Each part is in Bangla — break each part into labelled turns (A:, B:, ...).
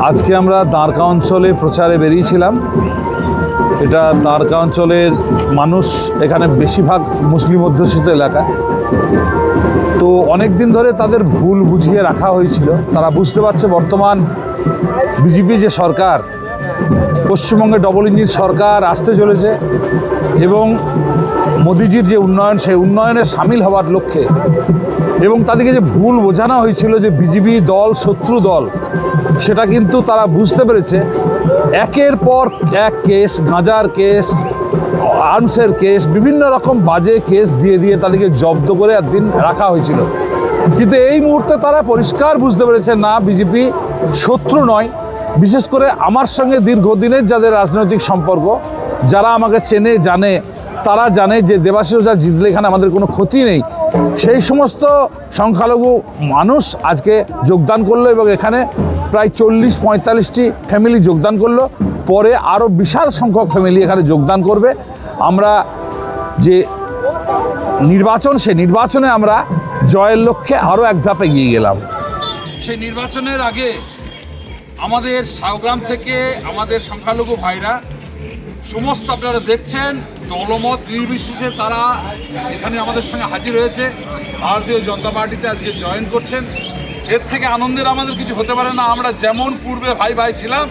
A: আজকে আমরা দ্বারকা অঞ্চলে প্রচারে বেরিয়েছিলাম। এটা দ্বারকা অঞ্চলের মানুষ, এখানে বেশিরভাগ মুসলিম অধ্যুষিত এলাকা। তো অনেক দিন ধরে তাদের ভুল বুঝিয়ে রাখা হয়েছিল। তারা বুঝতে পারছে বর্তমান বিজেপি যে সরকার, পশ্চিমবঙ্গে ডবল ইঞ্জিন সরকার আসতে চলেছে এবং মোদিজির যে উন্নয়ন, সেই উন্নয়নে সামিল হওয়ার লক্ষ্যে, এবং তাদেরকে যে ভুল বোঝানো হয়েছিল যে বিজেপি দল শত্রু দল, সেটা কিন্তু তারা বুঝতে পেরেছে। একের পর এক কেস, গাঁজার কেস, আর্মসের কেস, বিভিন্ন রকম বাজে কেস দিয়ে দিয়ে তাদেরকে জব্দ করে একদিন রাখা হয়েছিল। কিন্তু এই মুহূর্তে তারা পরিষ্কার বুঝতে পেরেছে না, বিজেপি শত্রু নয়। বিশেষ করে আমার সঙ্গে দীর্ঘদিনের যাদের রাজনৈতিক সম্পর্ক, যারা আমাকে চেনে জানে, তারা জানে যে দেবাশিস ওঝা জিতলে এখানে আমাদের কোনো ক্ষতি নেই। সেই সমস্ত সংখ্যালঘু মানুষ আজকে যোগদান করলো এবং এখানে প্রায় 40-45টি ফ্যামিলি যোগদান করলো। পরে আরও বিশাল সংখ্যক ফ্যামিলি এখানে যোগদান করবে। আমরা যে নির্বাচন, সেই নির্বাচনে আমরা জয়ের লক্ষ্যে আরও এক ধাপ এগিয়ে গেলাম।
B: সেই নির্বাচনের আগে আমাদের সাউগ্রাম থেকে আমাদের সংখ্যালঘু ভাইরা সমস্ত, আপনারা দেখছেন, দলমত নির্বিশেষে তারা এখানে আমাদের সঙ্গে হাজির হয়েছে। ভারতীয় জনতা পার্টিতে আজকে জয়েন করছেন। এর থেকে আনন্দের আমাদের কিছু হতে পারে না। আমরা যেমন পূর্বে ভাই ভাই ছিলাম,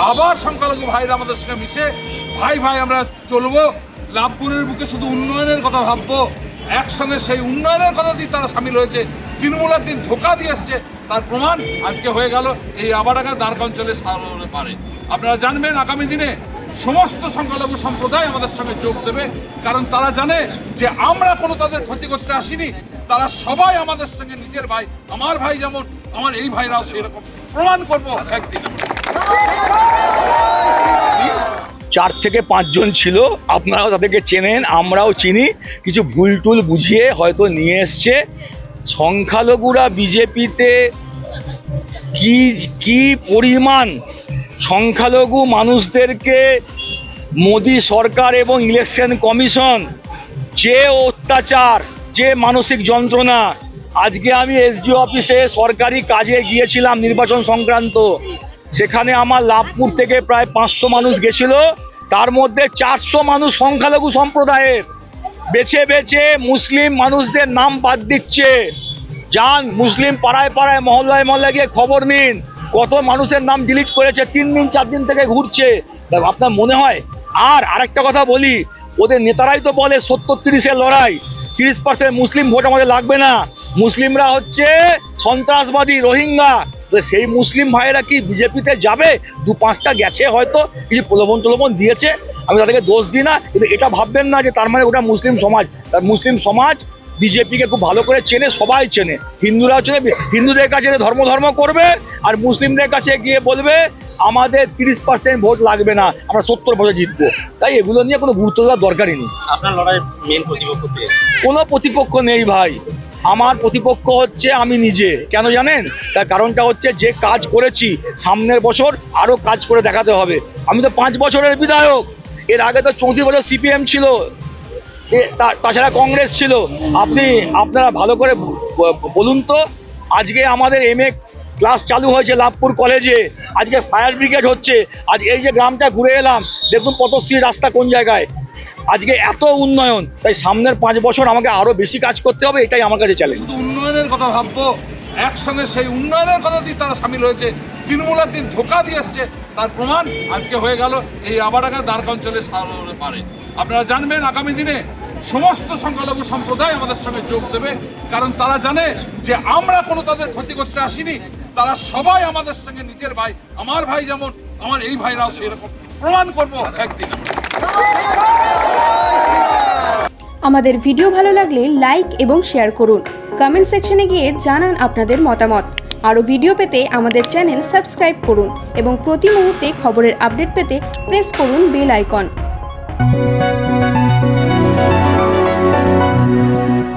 B: আবার সংখ্যালঘু ভাইরা আমাদের সঙ্গে মিশে ভাই ভাই আমরা চলবো। লাভপুরের বুকে শুধু উন্নয়নের কথা ভাববো, একসঙ্গে সেই উন্নয়নের কথা দিয়ে তারা সামিল হয়েছে। তৃণমূলের দিন ধোঁকা দিয়ে আসছে, তার প্রমাণ আজকে হয়ে গেল এই আবাডাঙ্গা দ্বারকা অঞ্চলে সারাতে পারে। আপনারা জানবেন আগামী দিনে সমস্ত সংখ্যালঘু সম্প্রদায় আমাদের সঙ্গে যোগ দেবে, কারণ তারা জানে যে আমরা কোনো তাদের ক্ষতি করতে আসিনি। তারা সবাই আমাদের সঙ্গে নিজের ভাই, আমার ভাই যেমন, আমার এই ভাইরাও সেই রকম প্রমাণ করবো একদিন।
C: 4 থেকে 5 জন ছিল, আপনারাও তাদেরকে চেনেন, আমরাও চিনি। কিছু ভুল টুল বুঝিয়ে হয়তো নিয়ে এসছে। সংখ্যালঘুরা বিজেপিতে কি পরিমাণ সংখ্যালঘু মানুষদেরকে মোদি সরকার এবং ইলেকশন কমিশন যে অত্যাচার, যে মানসিক যন্ত্রণা। আজকে আমি এসডিও অফিসে সরকারি কাজে গিয়েছিলাম নির্বাচন সংক্রান্ত। সেখানে আমার লাভপুর থেকে প্রায় 500 মানুষ গেছিল, তার মধ্যে 400 মানুষ সংখ্যালঘু সম্প্রদায়ের। বেছে বেছে মুসলিম মানুষদের নাম বাদ দিচ্ছে। যান মুসলিম পাড়ায় পাড়ায়, মহল্লায় মহল্লায় গিয়ে খবর নিন, কত মানুষের নাম ডিলিট করেছে। 3 দিন 4 দিন থেকে ঘুরছে। আপনার মনে হয়? আর আরেকটা কথা বলি, ওদের নেতারাই তো বলে 70-30-এর লড়াই, 30% মুসলিম ভোট আমাদের লাগবে না, মুসলিমরা হচ্ছে সন্ত্রাসবাদী, রোহিঙ্গা। তো সেই মুসলিম ভাইয়েরা কি বিজেপিতে যাবে? 2-5টা গেছে, হয়তো কিছু প্রলোভন দিয়েছে, আমি তাদেরকে দোষ দিই না। কিন্তু এটা ভাববেন না যে তার মানে ওটা মুসলিম সমাজ। মুসলিম সমাজ বিজেপিকে খুব ভালো করে চেনে, সবাই চেনে। হিন্দুরাও চেনে। হিন্দুদের কাছে ধর্ম করবে, আর মুসলিমদের কাছে গিয়ে বলবে আমাদের 30% ভোট লাগবে না, আমরা 70% জিতবো। তাই এগুলো নিয়ে কোনো গুরুত্ব দেওয়ার দরকারই নেই।
D: আপনার লড়াই মেন প্রতিপক্ষ কে?
C: কোনো প্রতিপক্ষ নেই ভাই। আমার প্রতিপক্ষ হচ্ছে আমি নিজে। কেন জানেন? তার কারণটা হচ্ছে যে কাজ করেছি, সামনের বছর আরও কাজ করে দেখাতে হবে। আমি তো 5 বছরের বিধায়ক। এর আগে তো 34 বছর সিপিএম ছিল, তাছাড়া কংগ্রেস ছিল। আপনারা ভালো করে বলুন তো, আজকে আমাদের MA ক্লাস চালু হয়েছে লাভপুর কলেজে, আজকে ফায়ার ব্রিগেড হচ্ছে। আজ এই যে গ্রামটা ঘুরে এলাম, দেখুন পথশ্রী রাস্তা কোন জায়গায়। আজকে এত উন্নয়ন, তাই সামনের 5 বছর আমাকে আরো বেশি কাজ করতে হবে, এটাই আমার কাছে চ্যালেঞ্জ।
B: শুধু উন্নয়নের কথা ভাববো, একসঙ্গে সেই উন্নয়নের কথা দিয়ে তারা সামিল হয়েছে। তৃণমূলের দিন ধোঁকা দিয়ে আসছে, তার প্রমাণ আজকে হয়ে গেল এই আবাডাঙ্গা দ্বারকা অঞ্চলে সারাতে পারে। আপনারা জানবেন আগামী দিনে সমস্ত সংখ্যালঘু সম্প্রদায় আমাদের সঙ্গে যোগ দেবে, কারণ তারা জানে যে আমরা কোনো তাদের ক্ষতি করতে আসিনি। তারা সবাই আমাদের সঙ্গে নিজের ভাই, আমার ভাই যেমন, আমার এই ভাইরাও সেই রকম প্রমাণ করবো একদিন।
E: আমাদের ভিডিও ভালো লাগলে লাইক এবং শেয়ার করুন। কমেন্ট সেকশনে গিয়ে জানান আপনাদের মতামত। আরও ভিডিও পেতে আমাদের চ্যানেল সাবস্ক্রাইব করুন এবং প্রতি মুহূর্তে খবরের আপডেট পেতে প্রেস করুন বেল আইকন।